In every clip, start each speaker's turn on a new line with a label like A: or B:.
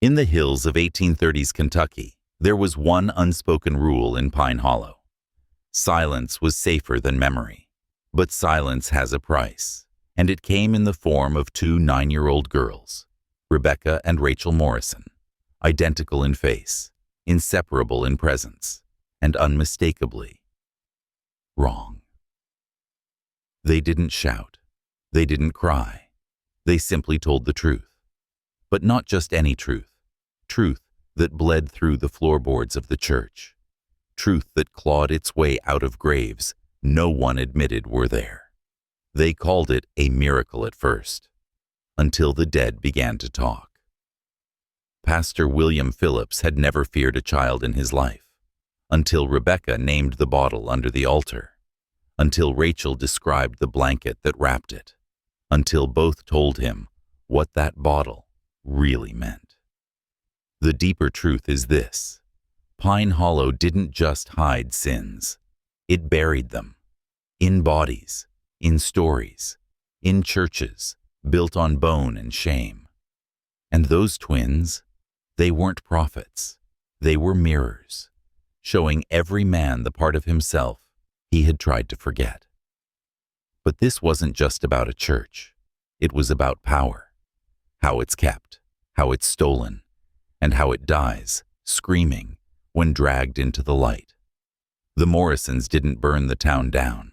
A: In the hills of 1830s Kentucky, there was one unspoken rule in Pine Hollow. Silence was safer than memory. But silence has a price, and it came in the form of two 9-year-old girls, Rebecca and Rachel Morrison, identical in face, inseparable in presence, and unmistakably wrong. They didn't shout. They didn't cry. They simply told the truth. But not just any truth. Truth that bled through the floorboards of the church. Truth that clawed its way out of graves no one admitted were there. They called it a miracle at first, until the dead began to talk. Pastor William Phillips had never feared a child in his life, until Rebecca named the bottle under the altar, until Rachel described the blanket that wrapped it, until both told him what that bottle really meant. The deeper truth is this: Pine Hollow didn't just hide sins. It buried them. In bodies, in stories, in churches, built on bone and shame. And those twins, they weren't prophets. They were mirrors, showing every man the part of himself he had tried to forget. But this wasn't just about a church. It was about power. How it's kept, how it's stolen, and how it dies, screaming, when dragged into the light. The Morrisons didn't burn the town down.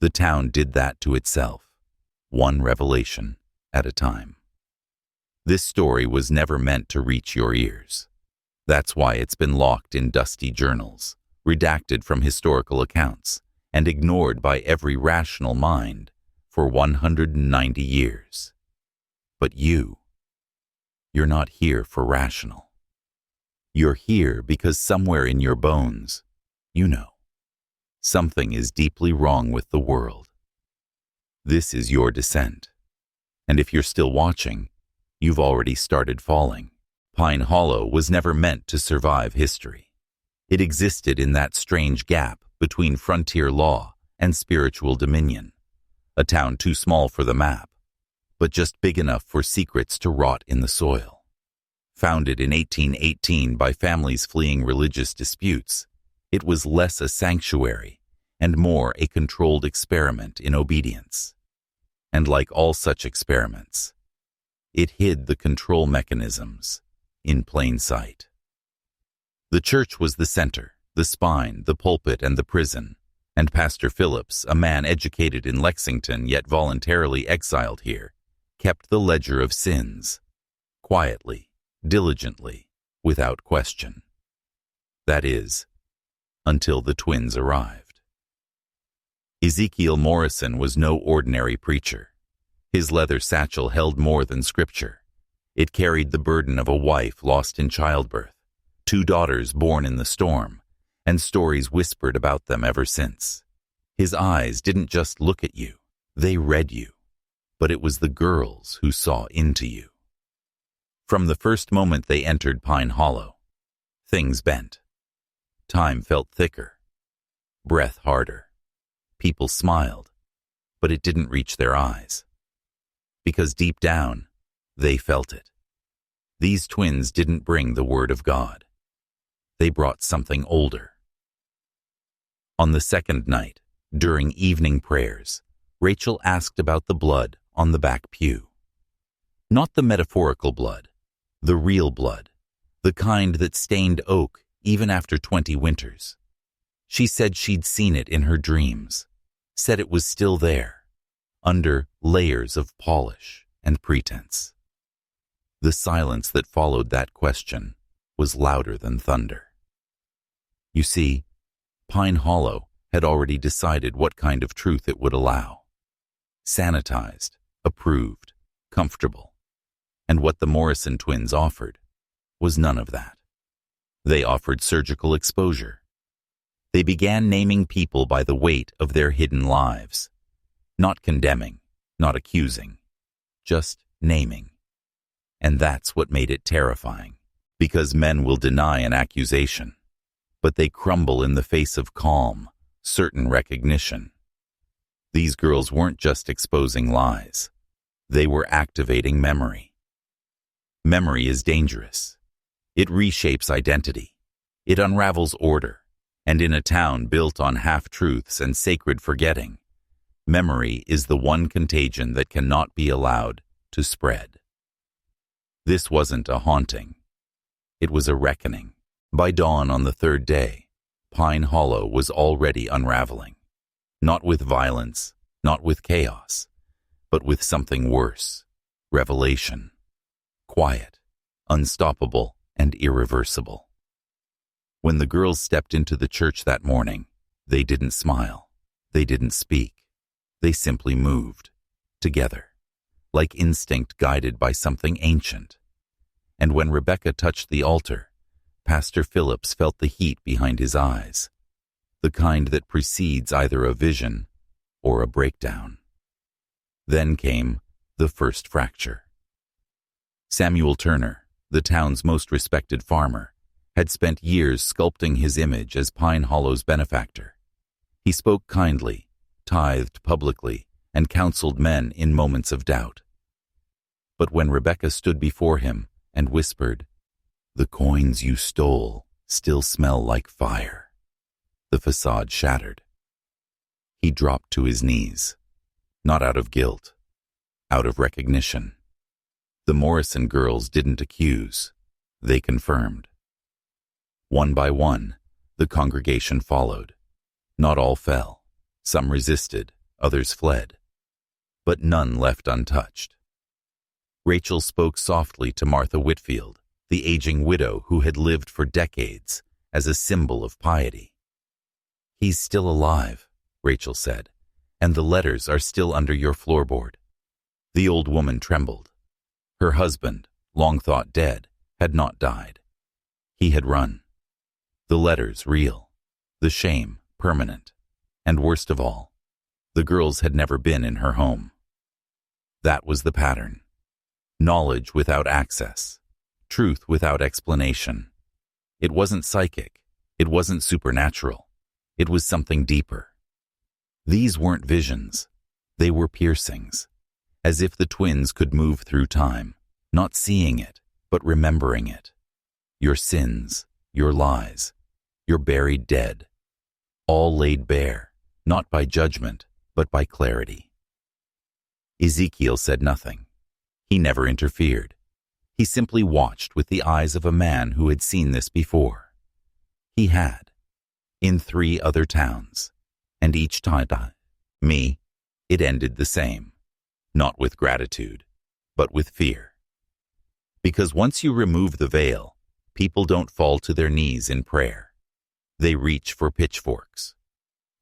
A: The town did that to itself, one revelation at a time. This story was never meant to reach your ears. That's why it's been locked in dusty journals, redacted from historical accounts, and ignored by every rational mind for 190 years. But you're not here for rational. You're here because somewhere in your bones, you know, something is deeply wrong with the world. This is your descent. And if you're still watching, you've already started falling. Pine Hollow was never meant to survive history. It existed in that strange gap between frontier law and spiritual dominion, a town too small for the map, but just big enough for secrets to rot in the soil. Founded in 1818 by families fleeing religious disputes, it was less a sanctuary and more a controlled experiment in obedience. And like all such experiments, it hid the control mechanisms in plain sight. The church was the center, the spine, the pulpit, and the prison, and Pastor Phillips, a man educated in Lexington yet voluntarily exiled here, kept the ledger of sins, quietly, diligently, without question. That is, until the twins arrived. Ezekiel Morrison was no ordinary preacher. His leather satchel held more than scripture. It carried the burden of a wife lost in childbirth, 2 daughters born in the storm, and stories whispered about them ever since. His eyes didn't just look at you, they read you, but it was the girls who saw into you. From the first moment they entered Pine Hollow, things bent. Time felt thicker, breath harder. People smiled, but it didn't reach their eyes. Because deep down, they felt it. These twins didn't bring the word of God. They brought something older. On the second night, during evening prayers, Rachel asked about the blood on the back pew. Not the metaphorical blood, the real blood, the kind that stained oak even after 20 winters. She said she'd seen it in her dreams, said it was still there, under layers of polish and pretense. The silence that followed that question was louder than thunder. You see, Pine Hollow had already decided what kind of truth it would allow. Sanitized, approved, comfortable. And what the Morrison twins offered was none of that. They offered surgical exposure. They began naming people by the weight of their hidden lives. Not condemning, not accusing, just naming. And that's what made it terrifying, because men will deny an accusation, but they crumble in the face of calm, certain recognition. These girls weren't just exposing lies. They were activating memory. Memory is dangerous. It reshapes identity. It unravels order. And in a town built on half-truths and sacred forgetting, memory is the one contagion that cannot be allowed to spread. This wasn't a haunting. It was a reckoning. By dawn on the third day, Pine Hollow was already unraveling. Not with violence, not with chaos, but with something worse. Revelation. Quiet, unstoppable, and irreversible. When the girls stepped into the church that morning, they didn't smile. They didn't speak. They simply moved, together, like instinct guided by something ancient. And when Rebecca touched the altar, Pastor Phillips felt the heat behind his eyes, the kind that precedes either a vision or a breakdown. Then came the first fracture. Samuel Turner, the town's most respected farmer, had spent years sculpting his image as Pine Hollow's benefactor. He spoke kindly, tithed publicly, and counseled men in moments of doubt. But when Rebecca stood before him and whispered, "The coins you stole still smell like fire," the facade shattered. He dropped to his knees, not out of guilt, out of recognition. The Morrison girls didn't accuse, they confirmed. One by one, the congregation followed. Not all fell. Some resisted, others fled. But none left untouched. Rachel spoke softly to Martha Whitfield, the aging widow who had lived for decades as a symbol of piety. "He's still alive," Rachel said, "and the letters are still under your floorboard." The old woman trembled. Her husband, long thought dead, had not died. He had run. The letters real. The shame permanent. And worst of all, the girls had never been in her home. That was the pattern. Knowledge without access. Truth without explanation. It wasn't psychic. It wasn't supernatural. It was something deeper. These weren't visions. They were piercings. As if the twins could move through time, not seeing it, but remembering it. Your sins, your lies, your buried dead, all laid bare, not by judgment, but by clarity. Ezekiel said nothing. He never interfered. He simply watched with the eyes of a man who had seen this before. He had, in 3 other towns, and each time, it ended the same. Not with gratitude, but with fear. Because once you remove the veil, people don't fall to their knees in prayer. They reach for pitchforks.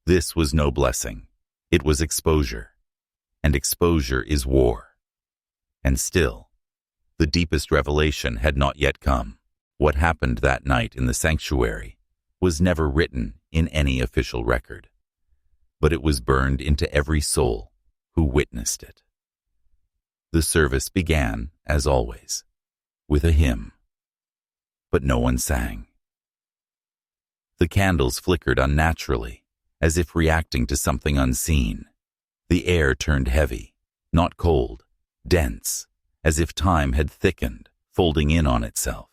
A: This was no blessing. It was exposure. And exposure is war. And still, the deepest revelation had not yet come. What happened that night in the sanctuary was never written in any official record. But it was burned into every soul who witnessed it. The service began, as always, with a hymn. But no one sang. The candles flickered unnaturally, as if reacting to something unseen. The air turned heavy, not cold, dense, as if time had thickened, folding in on itself.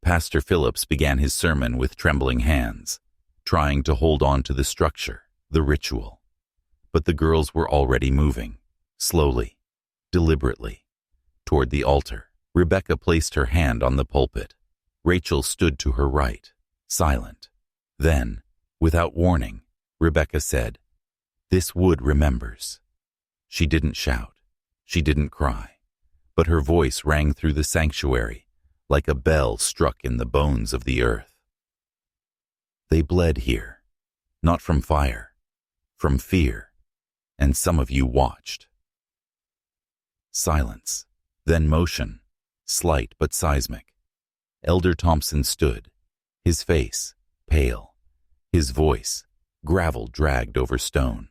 A: Pastor Phillips began his sermon with trembling hands, trying to hold on to the structure, the ritual. But the girls were already moving, slowly, deliberately, toward the altar. Rebecca placed her hand on the pulpit. Rachel stood to her right, silent. Then, without warning, Rebecca said, "This wood remembers." She didn't shout. She didn't cry. But her voice rang through the sanctuary like a bell struck in the bones of the earth. They bled here, not from fire, from fear, and some of you watched. Silence, then motion, slight but seismic. Elder Thompson stood, his face pale, his voice gravel dragged over stone.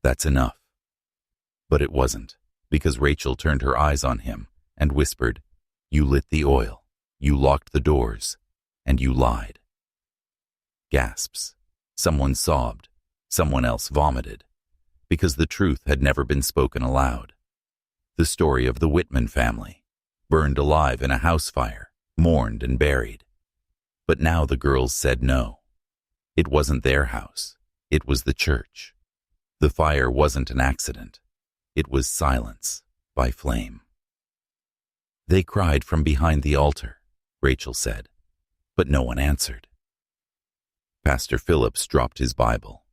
A: That's enough. But it wasn't, because Rachel turned her eyes on him and whispered, "You lit the oil, you locked the doors, and you lied." Gasps. Someone sobbed, someone else vomited, because the truth had never been spoken aloud. The story of the Whitman family, burned alive in a house fire, mourned and buried. But now the girls said no. It wasn't their house. It was the church. The fire wasn't an accident. It was silence by flame. They cried from behind the altar, Rachel said, but no one answered. Pastor Phillips dropped his Bible,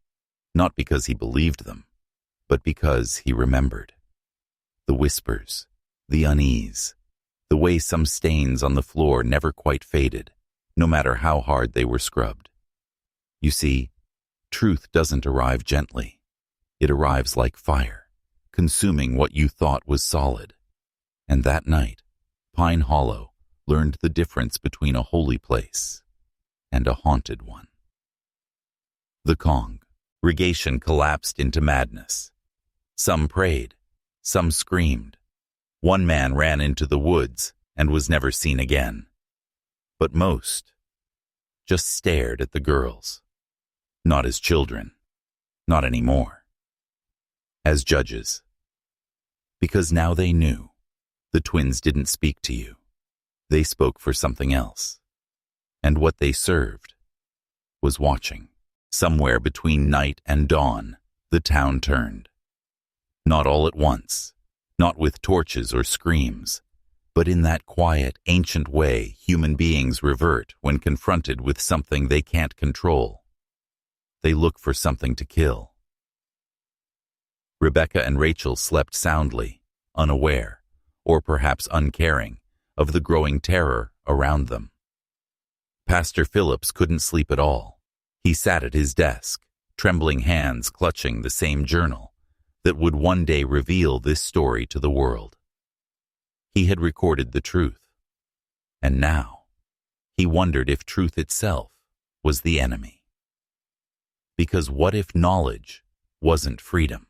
A: not because he believed them, but because he remembered. The whispers, the unease, the way some stains on the floor never quite faded, no matter how hard they were scrubbed. You see, truth doesn't arrive gently. It arrives like fire, consuming what you thought was solid. And that night, Pine Hollow learned the difference between a holy place and a haunted one. The congregation collapsed into madness. Some prayed, some screamed. One man ran into the woods and was never seen again. But most just stared at the girls. Not as children, not anymore. As judges. Because now they knew the twins didn't speak to you. They spoke for something else. And what they served was watching. Somewhere between night and dawn, the town turned. Not all at once, not with torches or screams, but in that quiet, ancient way human beings revert when confronted with something they can't control. They look for something to kill. Rebecca and Rachel slept soundly, unaware, or perhaps uncaring, of the growing terror around them. Pastor Phillips couldn't sleep at all. He sat at his desk, trembling hands clutching the same journal that would one day reveal this story to the world. He had recorded the truth, and now he wondered if truth itself was the enemy. Because what if knowledge wasn't freedom?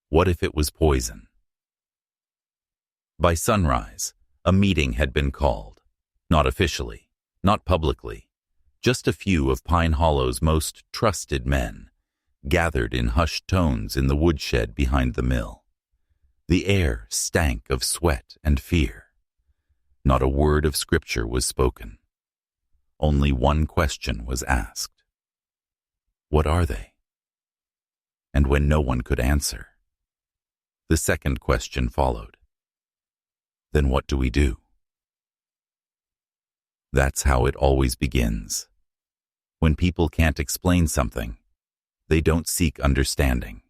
A: What if it was poison? By sunrise, a meeting had been called, not officially, not publicly. Just a few of Pine Hollow's most trusted men gathered in hushed tones in the woodshed behind the mill. The air stank of sweat and fear. Not a word of scripture was spoken. Only one question was asked. What are they? And when no one could answer, the second question followed. Then what do we do? That's how it always begins. When people can't explain something, they don't seek understanding.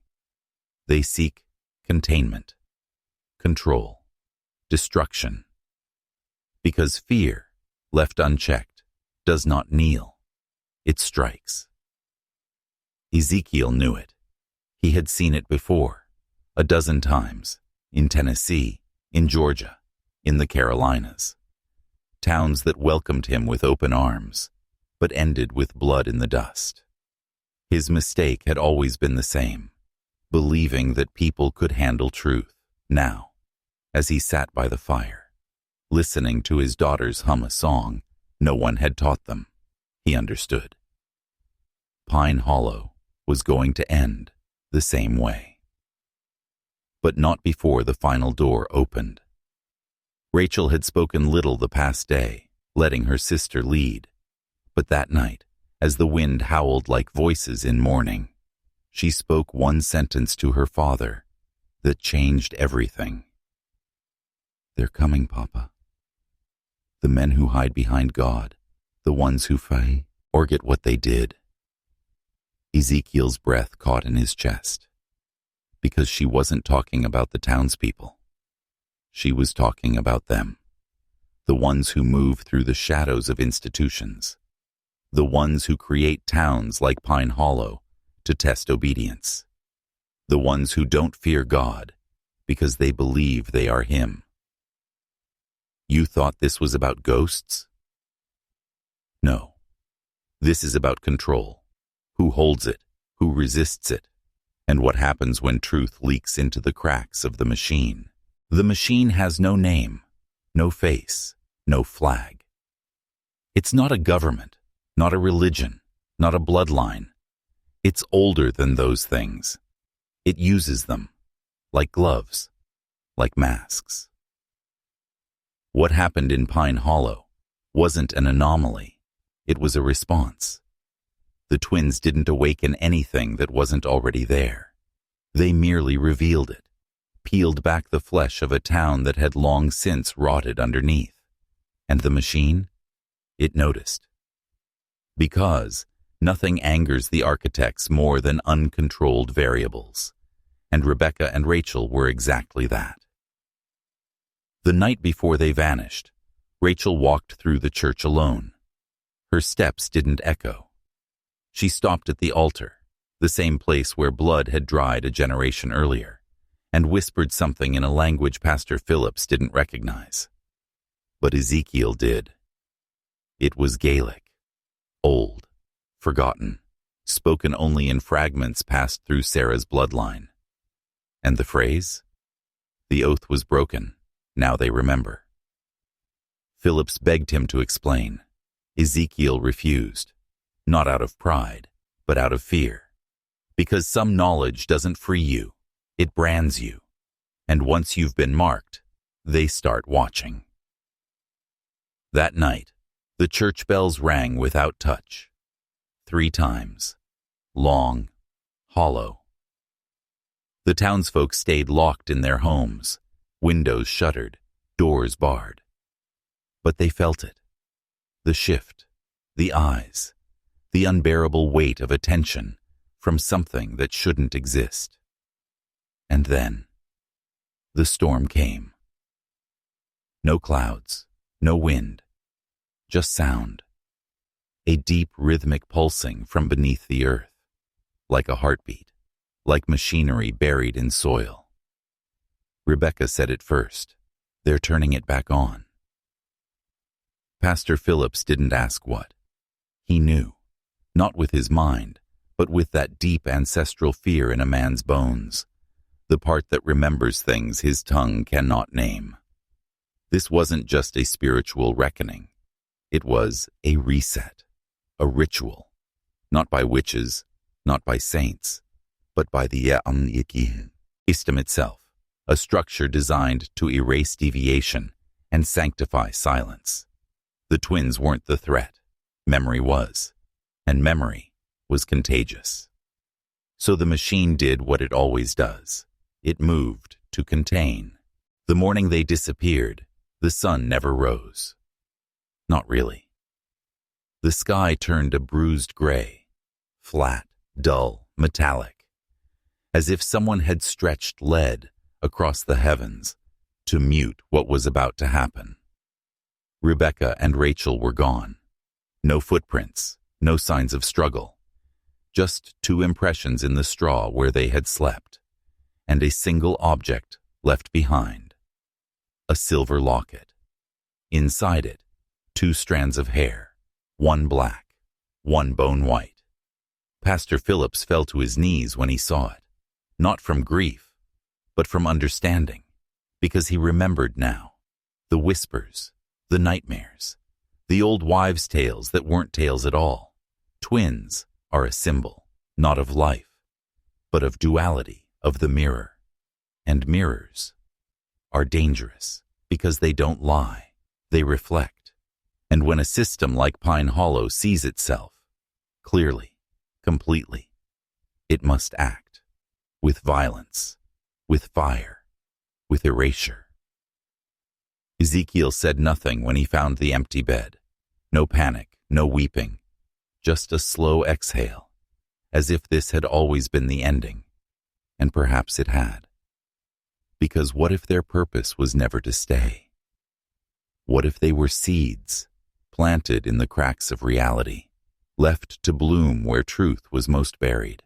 A: They seek containment, control, destruction. Because fear, left unchecked, does not kneel. It strikes. Ezekiel knew it. He had seen it before, a dozen times, in Tennessee, in Georgia, in the Carolinas. Towns that welcomed him with open arms, but ended with blood in the dust. His mistake had always been the same, believing that people could handle truth. Now, as he sat by the fire, listening to his daughters hum a song no one had taught them, he understood. Pine Hollow was going to end the same way. But not before the final door opened. Rachel had spoken little the past day, letting her sister lead. But that night, as the wind howled like voices in mourning, she spoke one sentence to her father that changed everything. They're coming, Papa. The men who hide behind God, the ones who fight or get what they did. Ezekiel's breath caught in his chest, because she wasn't talking about the townspeople. She was talking about them, the ones who move through the shadows of institutions, the ones who create towns like Pine Hollow to test obedience, the ones who don't fear God because they believe they are Him. You thought this was about ghosts? No. This is about control. Who holds it? Who resists it? And what happens when truth leaks into the cracks of the machine? The machine has no name, no face, no flag. It's not a government, not a religion, not a bloodline. It's older than those things. It uses them, like gloves, like masks. What happened in Pine Hollow wasn't an anomaly. It was a response. The twins didn't awaken anything that wasn't already there. They merely revealed it, peeled back the flesh of a town that had long since rotted underneath. And the machine? It noticed. Because nothing angers the architects more than uncontrolled variables, and Rebecca and Rachel were exactly that. The night before they vanished, Rachel walked through the church alone. Her steps didn't echo. She stopped at the altar, the same place where blood had dried a generation earlier, and whispered something in a language Pastor Phillips didn't recognize. But Ezekiel did. It was Gaelic, old, forgotten, spoken only in fragments passed through Sarah's bloodline. And the phrase? The oath was broken. Now they remember. Phillips begged him to explain. Ezekiel refused, not out of pride, but out of fear. Because some knowledge doesn't free you, it brands you. And once you've been marked, they start watching. That night, the church bells rang without touch. 3 times. Long, hollow. The townsfolk stayed locked in their homes, windows shuttered, doors barred. But they felt it. The shift, the eyes, the unbearable weight of attention from something that shouldn't exist. And then, the storm came. No clouds, no wind, just sound. A deep rhythmic pulsing from beneath the earth, like a heartbeat, like machinery buried in soil. Rebecca said it first. They're turning it back on. Pastor Phillips didn't ask what. He knew, not with his mind, but with that deep ancestral fear in a man's bones, the part that remembers things his tongue cannot name. This wasn't just a spiritual reckoning. It was a reset, a ritual, not by witches, not by saints, but by the system itself, a structure designed to erase deviation and sanctify silence. The twins weren't the threat. Memory was, and memory was contagious. So the machine did what it always does. It moved to contain. The morning they disappeared, the sun never rose. Not really. The sky turned a bruised gray, flat, dull, metallic, as if someone had stretched lead across the heavens to mute what was about to happen. Rebecca and Rachel were gone. No footprints, no signs of struggle. Just 2 impressions in the straw where they had slept, and a single object left behind. A silver locket. Inside it, 2 strands of hair, one black, one bone white. Pastor Phillips fell to his knees when he saw it, not from grief, but from understanding, because he remembered now the whispers, the nightmares, the old wives' tales that weren't tales at all. Twins are a symbol, not of life, but of duality, of the mirror. And mirrors are dangerous because they don't lie, they reflect. And when a system like Pine Hollow sees itself, clearly, completely, it must act, with violence, with fire, with erasure. Ezekiel said nothing when he found the empty bed. No panic, no weeping, just a slow exhale, as if this had always been the ending, and perhaps it had. Because what if their purpose was never to stay? What if they were seeds, planted in the cracks of reality, left to bloom where truth was most buried?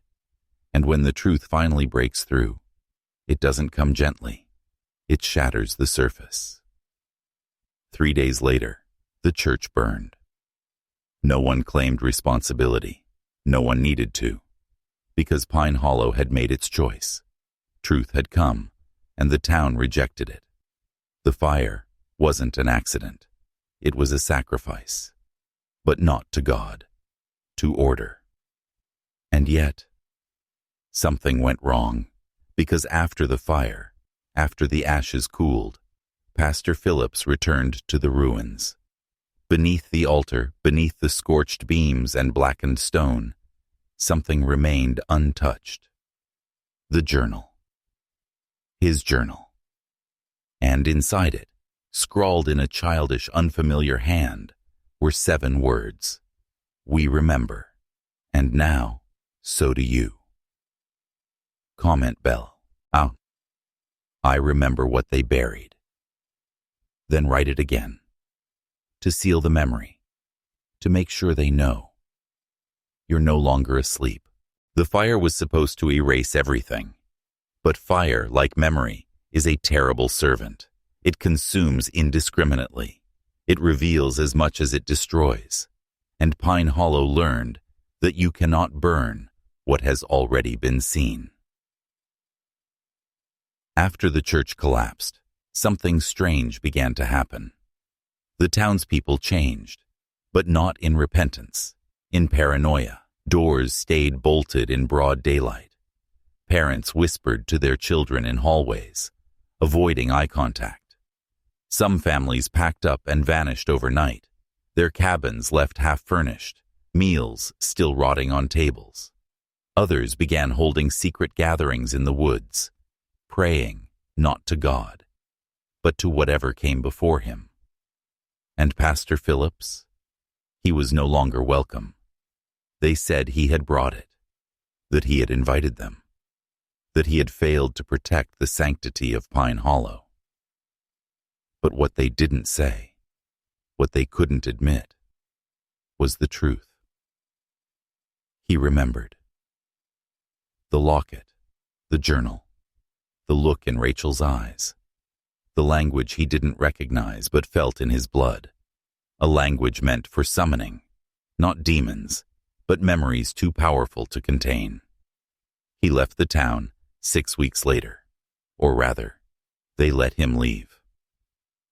A: And when the truth finally breaks through, it doesn't come gently. It shatters the surface. 3 days later, the church burned. No one claimed responsibility. No one needed to. Because Pine Hollow had made its choice. Truth had come, and the town rejected it. The fire wasn't an accident. It was a sacrifice. But not to God. To order. And yet, something went wrong. Because after the fire, after the ashes cooled, Pastor Phillips returned to the ruins. Beneath the altar, beneath the scorched beams and blackened stone, something remained untouched. The journal. His journal. And inside it, scrawled in a childish, unfamiliar hand, were 7 words. We remember. And now, so do you. Comment bell. Out. I remember what they buried. Then write it again. To seal the memory. To make sure they know. You're no longer asleep. The fire was supposed to erase everything. But fire, like memory, is a terrible servant. It consumes indiscriminately. It reveals as much as it destroys. And Pine Hollow learned that you cannot burn what has already been seen. After the church collapsed, something strange began to happen. The townspeople changed, but not in repentance, in paranoia. Doors stayed bolted in broad daylight. Parents whispered to their children in hallways, avoiding eye contact. Some families packed up and vanished overnight, their cabins left half-furnished, meals still rotting on tables. Others began holding secret gatherings in the woods, praying not to God, but to whatever came before him. And Pastor Phillips? He was no longer welcome. They said he had brought it, that he had invited them, that he had failed to protect the sanctity of Pine Hollow. But what they didn't say, what they couldn't admit, was the truth. He remembered. The locket, the journal, the look in Rachel's eyes, the language he didn't recognize but felt in his blood, a language meant for summoning, not demons, but memories too powerful to contain. He left the town 6 weeks later, or rather, they let him leave.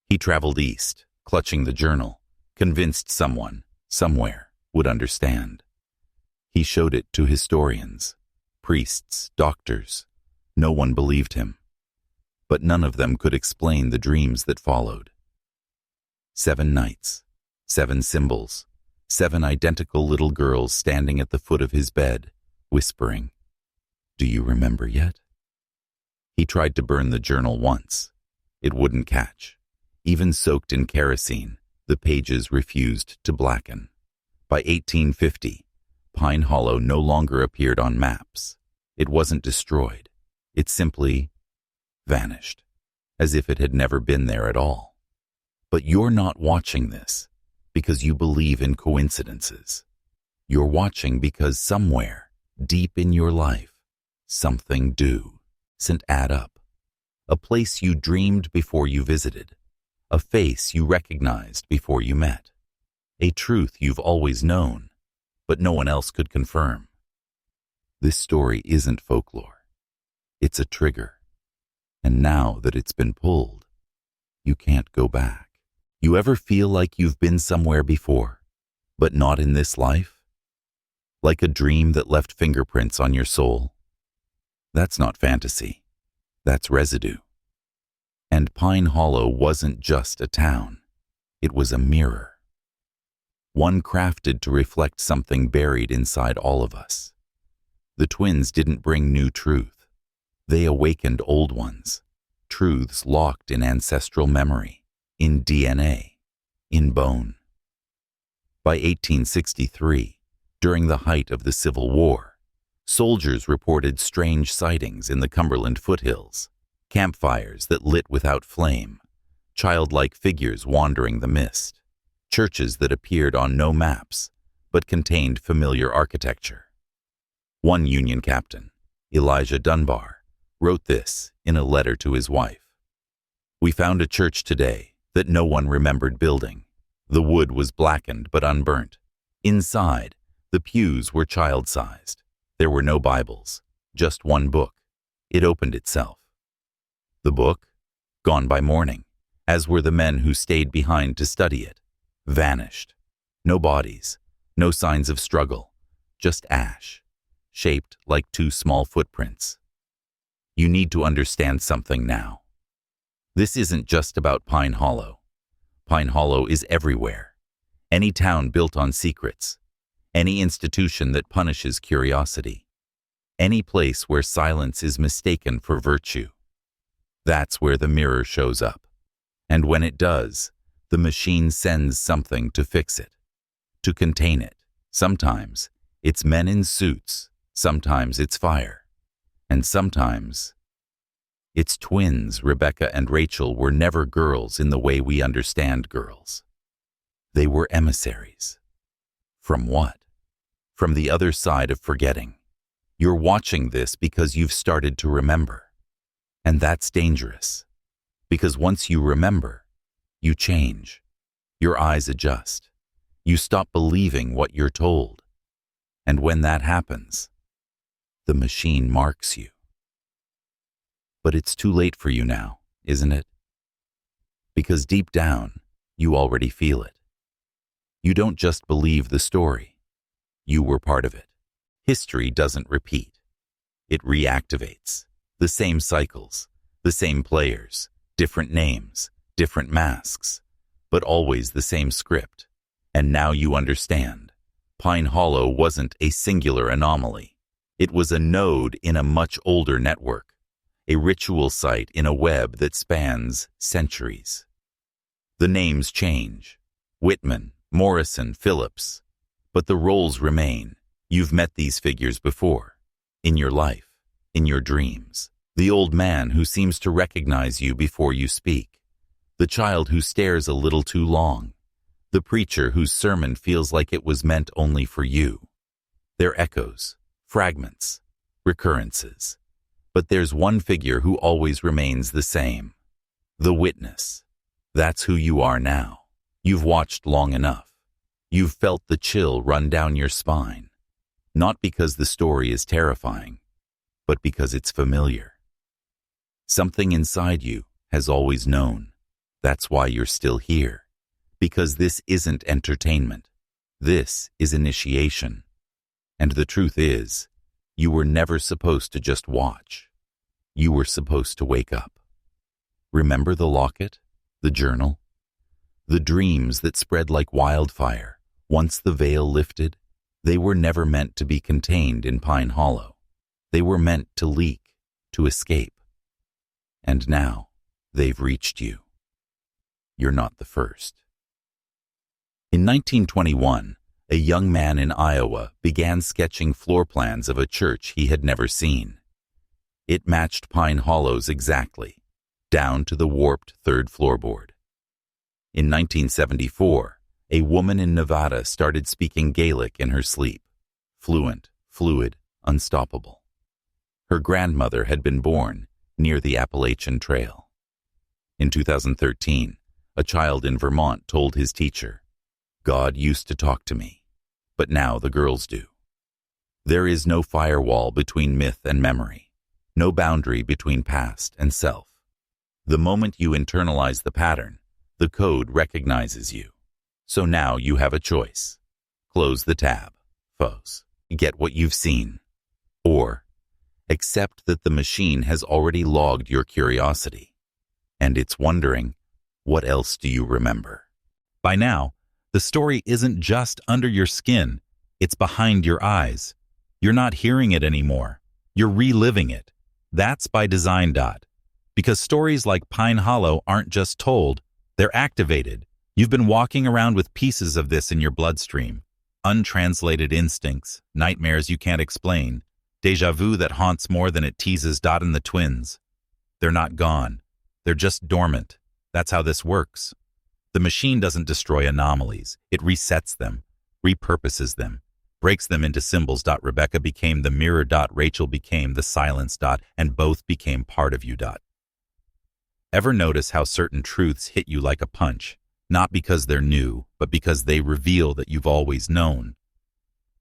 A: He traveled east, clutching the journal, convinced someone, somewhere, would understand. He showed it to historians, priests, doctors. No one believed him, but none of them could explain the dreams that followed. 7 nights, 7 symbols, 7 identical little girls standing at the foot of his bed, whispering, "Do you remember yet?" He tried to burn the journal once. It wouldn't catch. Even soaked in kerosene, the pages refused to blacken. By 1850, Pine Hollow no longer appeared on maps. It wasn't destroyed. It simply vanished, as if it had never been there at all. But you're not watching this because you believe in coincidences. You're watching because somewhere, deep in your life, something doesn't add up. A place you dreamed before you visited. A face you recognized before you met. A truth you've always known, but no one else could confirm. This story isn't folklore. It's a trigger. And now that it's been pulled, you can't go back. You ever feel like you've been somewhere before, but not in this life? Like a dream that left fingerprints on your soul? That's not fantasy. That's residue. And Pine Hollow wasn't just a town. It was a mirror. One crafted to reflect something buried inside all of us. The twins didn't bring new truth. They awakened old ones, truths locked in ancestral memory, in DNA, in bone. By 1863, during the height of the Civil War, soldiers reported strange sightings in the Cumberland foothills, campfires that lit without flame, childlike figures wandering the mist, churches that appeared on no maps but contained familiar architecture. One Union captain, Elijah Dunbar, wrote this in a letter to his wife. "We found a church today that no one remembered building. The wood was blackened but unburnt. Inside, the pews were child-sized. There were no Bibles, just one book. It opened itself. The book, gone by morning, as were the men who stayed behind to study it, vanished. No bodies, no signs of struggle, just ash, shaped like 2 small footprints. You need to understand something now. This isn't just about Pine Hollow. Pine Hollow is everywhere. any town built on secrets, any institution that punishes curiosity, any place where silence is mistaken for virtue. That's where the mirror shows up. And when it does, the machine sends something to fix it, to contain it. Sometimes it's men in suits, sometimes it's fire, and sometimes it's twins. Rebecca and Rachel were never girls in the way we understand girls. They were emissaries. From what? From the other side of forgetting. You're watching this because you've started to remember. And that's dangerous. Because once you remember, you change. Your eyes adjust. You stop believing what you're told. And when that happens, the machine marks you. But it's too late for you now, isn't it? Because deep down, you already feel it. You don't just believe the story. You were part of it. History doesn't repeat. It reactivates. The same cycles, the same players, different names, different masks, but always the same script. And now you understand. Pine Hollow wasn't a singular anomaly. It was a node in a much older network, a ritual site in a web that spans centuries. The names change. Whitman, Morrison, Phillips. But the roles remain. You've met these figures before. In your life, in your dreams. The old man who seems to recognize you before you speak. The child who stares a little too long. The preacher whose sermon feels like it was meant only for you. They're echoes, fragments, recurrences. But there's one figure who always remains the same. The witness. That's who you are now. You've watched long enough. You've felt the chill run down your spine. Not because the story is terrifying, but because it's familiar. Something inside you has always known. That's why you're still here. Because this isn't entertainment. This is initiation. And the truth is, you were never supposed to just watch. You were supposed to wake up. Remember the locket, the journal, the dreams that spread like wildfire once the veil lifted? They were never meant to be contained in Pine Hollow. They were meant to leak, to escape. And now, they've reached you. You're not the first. In 1921, a young man in Iowa began sketching floor plans of a church he had never seen. It matched Pine Hollow's exactly, down to the warped third floorboard. In 1974, a woman in Nevada started speaking Gaelic in her sleep, fluent, fluid, unstoppable. Her grandmother had been born near the Appalachian Trail. In 2013, a child in Vermont told his teacher, "God used to talk to me, but now the girls do." There is no firewall between myth and memory, no boundary between past and self. The moment you internalize the pattern, the code recognizes you. So now you have a choice. Close the tab, foes. Get what you've seen. Or accept that the machine has already logged your curiosity. And it's wondering, what else do you remember?
B: By now, the story isn't just under your skin, it's behind your eyes. You're not hearing it anymore. You're reliving it. That's by design. Because stories like Pine Hollow aren't just told, they're activated. You've been walking around with pieces of this in your bloodstream. Untranslated instincts, nightmares you can't explain, déjà vu that haunts more than it teases. And the twins. They're not gone. They're just dormant. That's how this works. The machine doesn't destroy anomalies. It resets them, repurposes them, breaks them into symbols. Rebecca became the mirror. Rachel became the silence. And both became part of you. Ever notice how certain truths hit you like a punch? Not because they're new, but because they reveal that you've always known.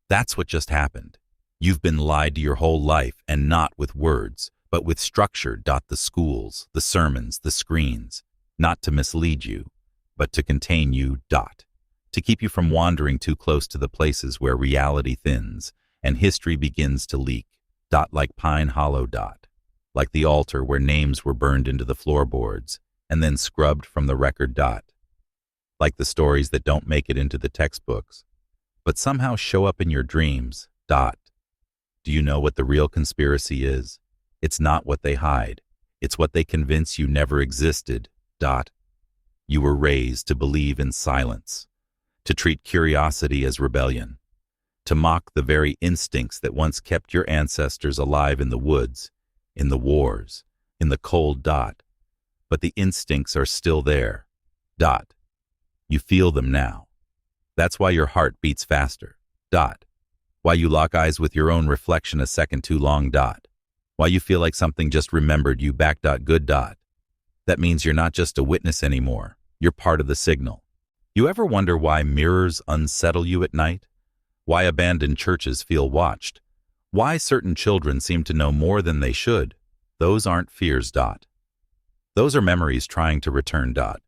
B: That's what just happened. You've been lied to your whole life, and not with words, but with structure. The schools, the sermons, the screens. Not to mislead you, but to contain you. To keep you from wandering too close to the places where reality thins and history begins to leak. Like Pine Hollow. Like the altar where names were burned into the floorboards and then scrubbed from the record. like the stories that don't make it into the textbooks, but somehow show up in your dreams. Dot. Do you know what the real conspiracy is? It's not what they hide. It's what they convince you never existed. Dot. You were raised to believe in silence, to treat curiosity as rebellion, to mock the very instincts that once kept your ancestors alive in the woods, in the wars, in the cold. Dot. But the instincts are still there. Dot. You feel them now. That's why your heart beats faster. Dot. Why you lock eyes with your own reflection a second too long. Dot. Why you feel like something just remembered you back. Good. Dot. That means you're not just a witness anymore. You're part of the signal. You ever wonder why mirrors unsettle you at night? Why abandoned churches feel watched? Why certain children seem to know more than they should? Those aren't fears. Dot. Those are memories trying to return. Dot.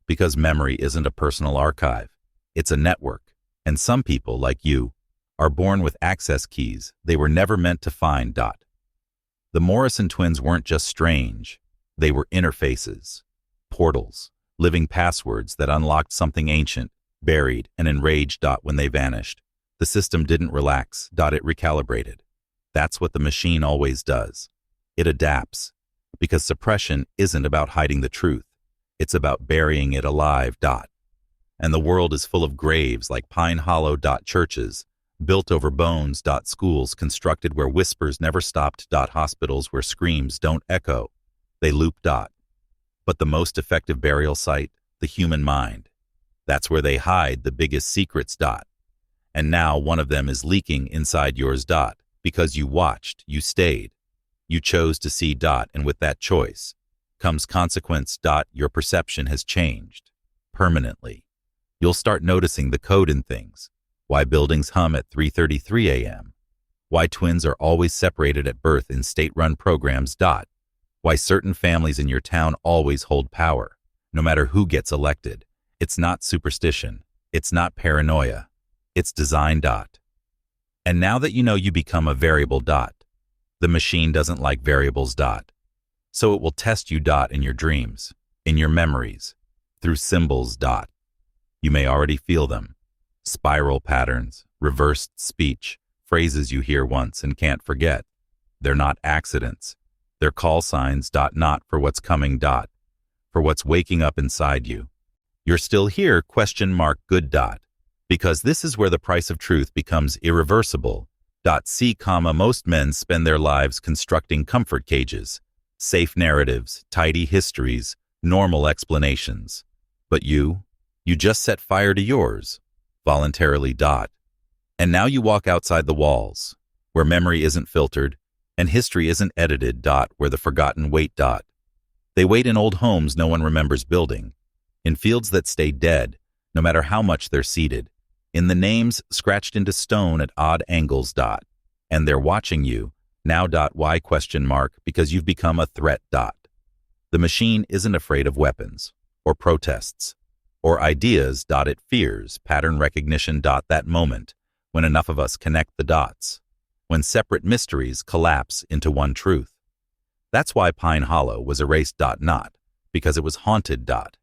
B: Because memory isn't a personal archive. It's a network. And some people, like you, are born with access keys they were never meant to find. Dot. The Morrison twins weren't just strange. They were interfaces, portals, living passwords that unlocked something ancient, buried, and enraged. Dot. When they vanished, the system didn't relax. Dot. It recalibrated. That's what the machine always does. It adapts. Because suppression isn't about hiding the truth. It's about burying it alive. Dot. And the world is full of graves like Pine Hollow. Dot. Churches built over bones. Dot. Schools constructed where whispers never stopped. Dot. Hospitals where screams don't echo. They loop. Dot. But the most effective burial site, the human mind. That's where they hide the biggest secrets. Dot. And now one of them is leaking inside yours. Dot. Because you watched, you stayed. You chose to see. Dot. And with that choice comes consequence. Dot. Your perception has changed. Permanently. You'll start noticing the code in things. Why buildings hum at 3:33 a.m. Why twins are always separated at birth in state-run programs. Dot. Why certain families in your town always hold power, no matter who gets elected. It's not superstition. It's not paranoia. It's design. Dot. And now that you know, you become a variable. Dot. The machine doesn't like variables. Dot. So it will test you. Dot. In your dreams, in your memories, through symbols. Dot. You may already feel them. Spiral patterns, reversed speech, phrases you hear once and can't forget. They're not accidents. They're call signs. Dot. Not for what's coming. Dot. For what's waking up inside you. You're still here? Question mark. Good. Dot. Because this is where the price of truth becomes irreversible. Dot. C, most men spend their lives constructing comfort cages, safe narratives, tidy histories, normal explanations. But you just set fire to yours, voluntarily. Dot. And now you walk outside the walls, where memory isn't filtered, and history isn't edited. Dot. Where the forgotten wait. Dot. They wait in old homes no one remembers building, in fields that stay dead, no matter how much they're seeded, in the names scratched into stone at odd angles. Dot. And they're watching you, now. Dot. Why? Question mark. Because you've become a threat. Dot. The machine isn't afraid of weapons, or protests, or ideas. Dot. It fears pattern recognition. Dot. That moment, when enough of us connect the dots, when separate mysteries collapse into one truth. That's why Pine Hollow was erased. Dot. Not because it was haunted. Dot.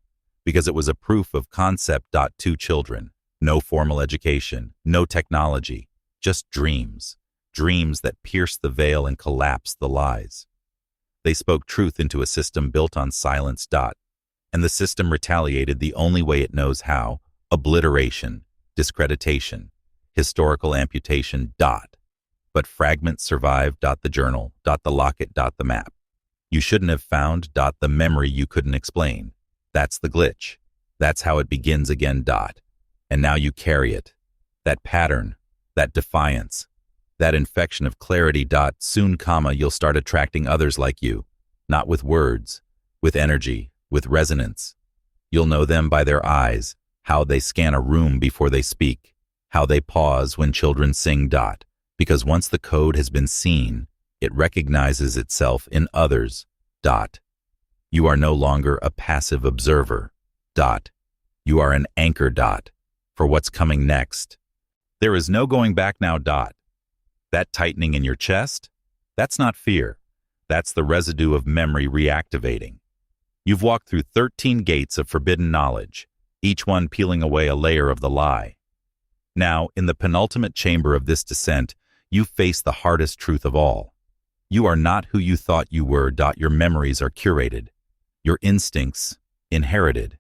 B: Because it was a proof of concept. Dot. 2 children, no formal education, no technology, just dreams. Dreams that pierced the veil and collapsed the lies. They spoke truth into a system built on silence. Dot. And the system retaliated the only way it knows how: obliteration, discreditation, historical amputation. Dot. But fragments survived. Dot. The journal. Dot. The locket. Dot. The map. You shouldn't have found. Dot. The memory you couldn't explain. That's the glitch. That's how it begins again. Dot. And now you carry it. That pattern, that defiance, that infection of clarity. Dot. Soon, you'll start attracting others like you, not with words, with energy, with resonance. You'll know them by their eyes, how they scan a room before they speak, how they pause when children sing. Dot. Because once the code has been seen, it recognizes itself in others. Dot. You are no longer a passive observer. Dot. You are an anchor. Dot. For what's coming next. There is no going back now. Dot. That tightening in your chest? That's not fear. That's the residue of memory reactivating. You've walked through 13 gates of forbidden knowledge, each one peeling away a layer of the lie. Now, in the penultimate chamber of this descent, you face the hardest truth of all. You are not who you thought you were. Your memories are curated. Your instincts, inherited.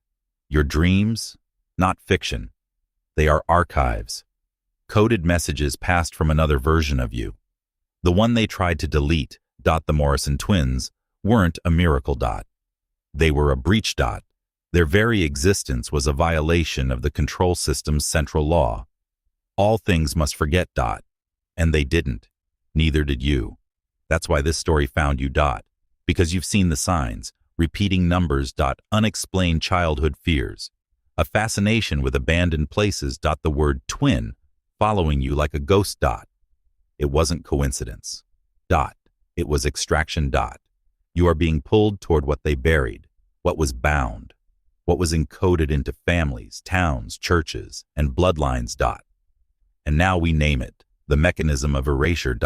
B: Your dreams, not fiction. They are archives. Coded messages passed from another version of you. The one they tried to delete, the Morrison twins, weren't a miracle. They were a breach. Their very existence was a violation of the control system's central law. All things must forget. And they didn't. Neither did you. That's why this story found you. Because you've seen the signs, repeating numbers. Unexplained childhood fears. A fascination with abandoned places. The word twin following you like a ghost. It wasn't coincidence. It was extraction. You are being pulled toward what they buried, what was bound, what was encoded into families, towns, churches, and bloodlines. And now we name it, the mechanism of erasure.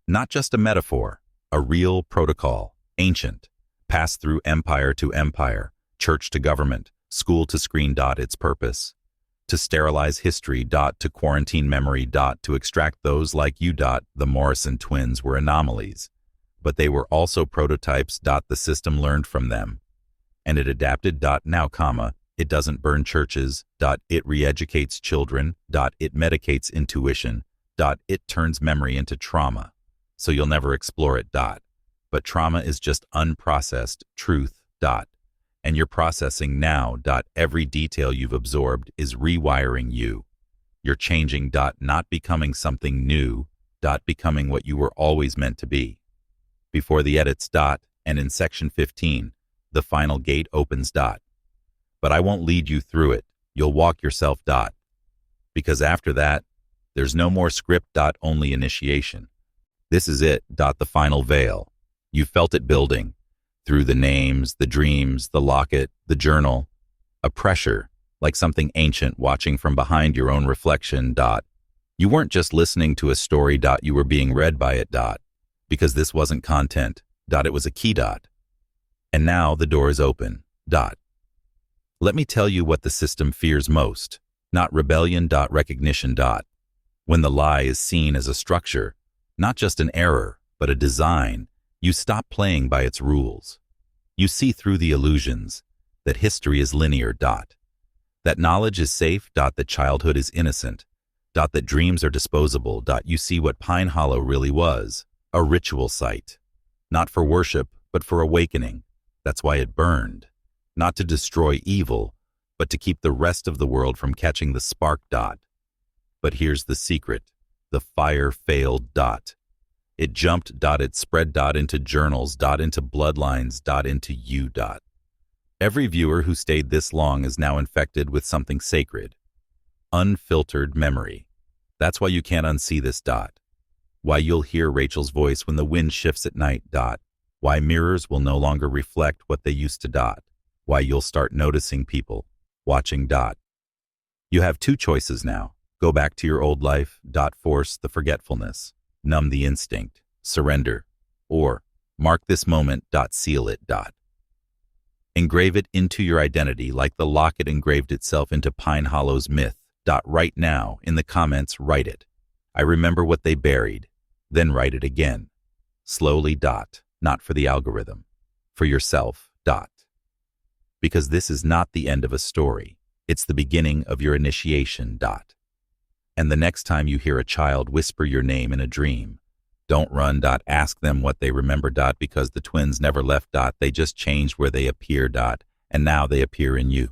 B: Not just a metaphor, a real protocol, ancient, passed through empire to empire, church to government, school to screen. Its purpose, to sterilize history. To quarantine memory. To extract those like you. The Morrison twins were anomalies, but they were also prototypes. The system learned from them, and it adapted. Now, it doesn't burn churches. It re-educates children. It medicates intuition. It turns memory into trauma, so you'll never explore it. But trauma is just unprocessed truth. And you're processing now. Every detail you've absorbed is rewiring you. You're changing. Not becoming something new. Becoming what you were always meant to be. Before the edits. And in section 15, the final gate opens. But I won't lead you through it. You'll walk yourself. Because after that, there's no more script. Only initiation. This is it. The final veil. You felt it building. Through the names, the dreams, the locket, the journal. A pressure, like something ancient watching from behind your own reflection. You weren't just listening to a story. You were being read by it. Because this wasn't content. It was a key. And now the door is open. Let me tell you what the system fears most. Not rebellion. Recognition. When the lie is seen as a structure, not just an error, but a design, you stop playing by its rules. You see through the illusions, that history is linear. That knowledge is safe. That childhood is innocent. That dreams are disposable. You see what Pine Hollow really was, a ritual site. Not for worship, but for awakening. That's why it burned. Not to destroy evil, but to keep the rest of the world from catching the spark. But here's the secret. The fire failed. It jumped. It spread. Into journals. Into bloodlines. Into you. Every viewer who stayed this long is now infected with something sacred. Unfiltered memory. That's why you can't unsee this. Why you'll hear Rachel's voice when the wind shifts at night. Why mirrors will no longer reflect what they used to. Why you'll start noticing people, watching. You have two choices now. Go back to your old life. Force the forgetfulness. Numb the instinct. Surrender. Or mark this moment. Seal it. Engrave it into your identity like the locket engraved itself into Pine Hollow's myth. Right now, in the comments, write it. I remember what they buried. Then write it again. Slowly. Not for the algorithm. For yourself. Because this is not the end of a story. It's the beginning of your initiation. And the next time you hear a child whisper your name in a dream, don't run. Ask them what they remember. Because the twins never left. They just changed where they appear. And now they appear in you.